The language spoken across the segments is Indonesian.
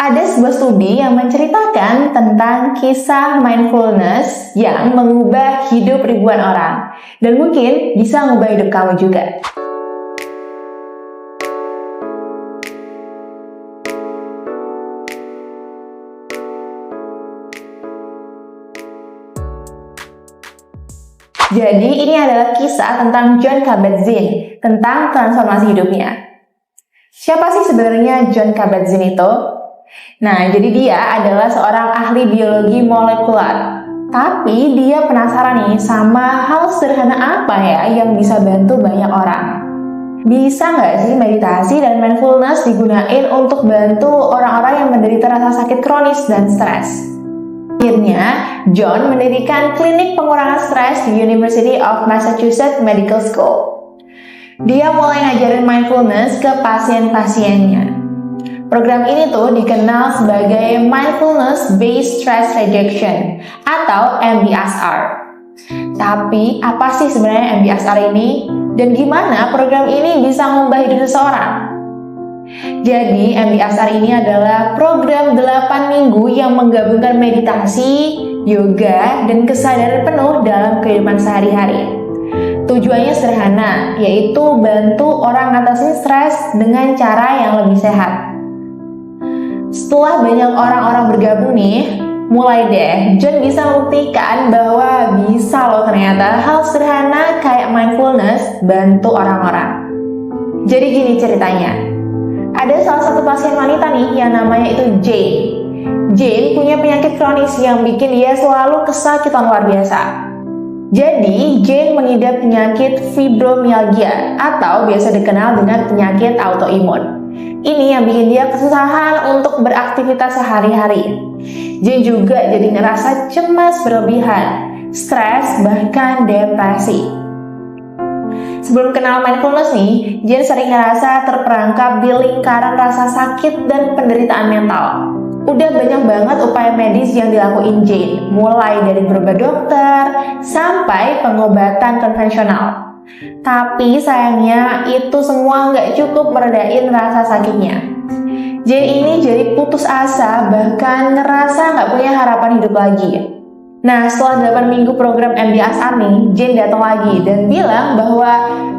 Ada sebuah studi yang menceritakan tentang kisah mindfulness yang mengubah hidup ribuan orang. Dan mungkin bisa mengubah hidup kamu juga. Jadi ini adalah kisah tentang Jon Kabat-Zinn, tentang transformasi hidupnya. Siapa sih sebenarnya Jon Kabat-Zinn itu? Nah, jadi dia adalah seorang ahli biologi molekular. Tapi dia penasaran nih sama hal sederhana apa ya yang bisa bantu banyak orang. Bisa nggak sih meditasi dan mindfulness digunain untuk bantu orang-orang yang menderita rasa sakit kronis dan stres? Akhirnya, Jon mendirikan klinik pengurangan stres di University of Massachusetts Medical School. Dia mulai ngajarin mindfulness ke pasien-pasiennya. Program ini tuh dikenal sebagai Mindfulness Based Stress Reduction atau MBSR. Tapi apa sih sebenarnya MBSR ini? Dan gimana program ini bisa mengubah hidup seseorang? Jadi MBSR ini adalah program 8 minggu yang menggabungkan meditasi, yoga, dan kesadaran penuh dalam kehidupan sehari-hari. Tujuannya sederhana, yaitu bantu orang ngatasin stres dengan cara yang lebih sehat. Setelah banyak orang-orang bergabung nih, mulai deh Jon bisa membuktikan bahwa bisa loh ternyata hal sederhana kayak mindfulness bantu orang-orang. Jadi gini ceritanya. Ada salah satu pasien wanita nih yang namanya itu Jane. Jane punya penyakit kronis yang bikin dia selalu kesakitan luar biasa. Jadi, Jane mengidap penyakit fibromyalgia atau biasa dikenal dengan penyakit autoimun. Ini yang bikin dia kesusahan untuk beraktivitas sehari-hari. Jane juga jadi ngerasa cemas berlebihan, stres, bahkan depresi. Sebelum kenal mindfulness nih, Jane sering ngerasa terperangkap di lingkaran rasa sakit dan penderitaan mental. Udah banyak banget upaya medis yang dilakuin Jane, mulai dari berobat dokter sampai pengobatan konvensional. Tapi sayangnya itu semua nggak cukup meredain rasa sakitnya. Jane ini jadi putus asa, bahkan ngerasa nggak punya harapan hidup lagi. Nah, setelah 8 minggu program MBSR nih, Jane datang lagi dan bilang bahwa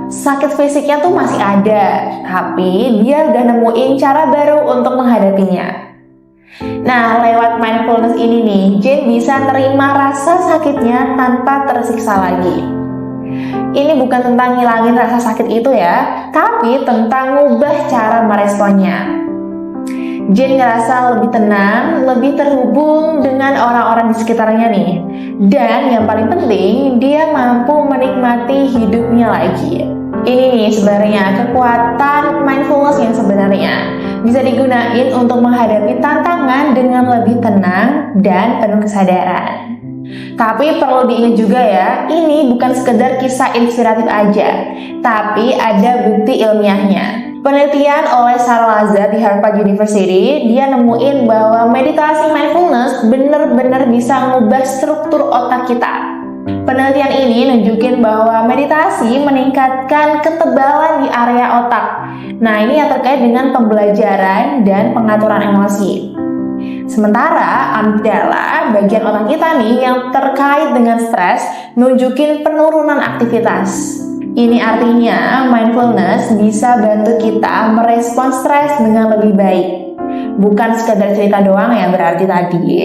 sakit fisiknya tuh masih ada, tapi dia udah nemuin cara baru untuk menghadapinya. Nah, lewat mindfulness ini nih, Jane bisa terima rasa sakitnya tanpa tersiksa lagi. Ini bukan tentang ngilangin rasa sakit itu ya, tapi tentang ngubah cara meresponnya. Jane ngerasa lebih tenang, lebih terhubung dengan orang-orang di sekitarnya nih. Dan yang paling penting, dia mampu menikmati hidupnya lagi. Ini nih sebenarnya kekuatan mindfulness yang sebenarnya bisa digunain untuk menghadapi tantangan dengan lebih tenang dan penuh kesadaran. Tapi perlu diingat juga ya, ini bukan sekedar kisah inspiratif aja, tapi ada bukti ilmiahnya. Penelitian oleh Sarah Lazar di Harvard University, dia nemuin bahwa meditasi mindfulness benar-benar bisa mengubah struktur otak kita. Penelitian ini nunjukin bahwa meditasi meningkatkan ketebalan di area otak. Nah, ini yang terkait dengan pembelajaran dan pengaturan emosi. Sementara amigdala, bagian otak kita nih yang terkait dengan stres, nunjukin penurunan aktivitas. Ini artinya mindfulness bisa bantu kita merespon stres dengan lebih baik. Bukan sekedar cerita doang ya berarti tadi.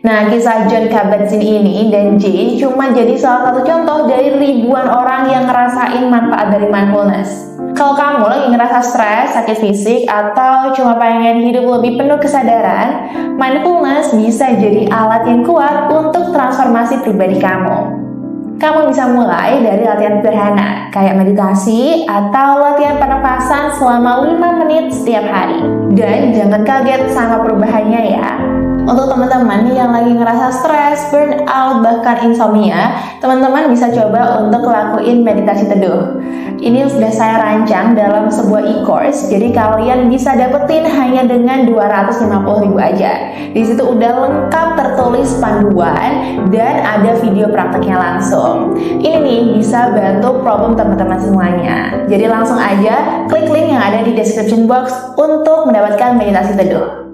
Nah, kisah Jon Kabat-Zinn ini dan Jane cuma jadi salah satu contoh dari ribuan orang yang ngerasain manfaat dari mindfulness. Kalau kamu lagi ngerasa stres, sakit fisik, atau cuma pengen hidup lebih penuh kesadaran, mindfulness bisa jadi alat yang kuat untuk transformasi pribadi kamu. Kamu bisa mulai dari latihan sederhana, kayak meditasi atau latihan pernapasan selama 5 menit setiap hari. Dan jangan kaget sama perubahannya ya. Untuk teman-teman yang lagi ngerasa stres, burnout, bahkan insomnia, teman-teman bisa coba untuk lakuin meditasi teduh. Ini sudah saya rancang dalam sebuah e-course, jadi kalian bisa dapetin hanya dengan 250.000 aja. Di situ udah lengkap tertulis panduan dan ada video prakteknya langsung. Ini nih bisa bantu problem teman-teman semuanya. Jadi langsung aja klik link yang ada di description box untuk mendapatkan meditasi teduh.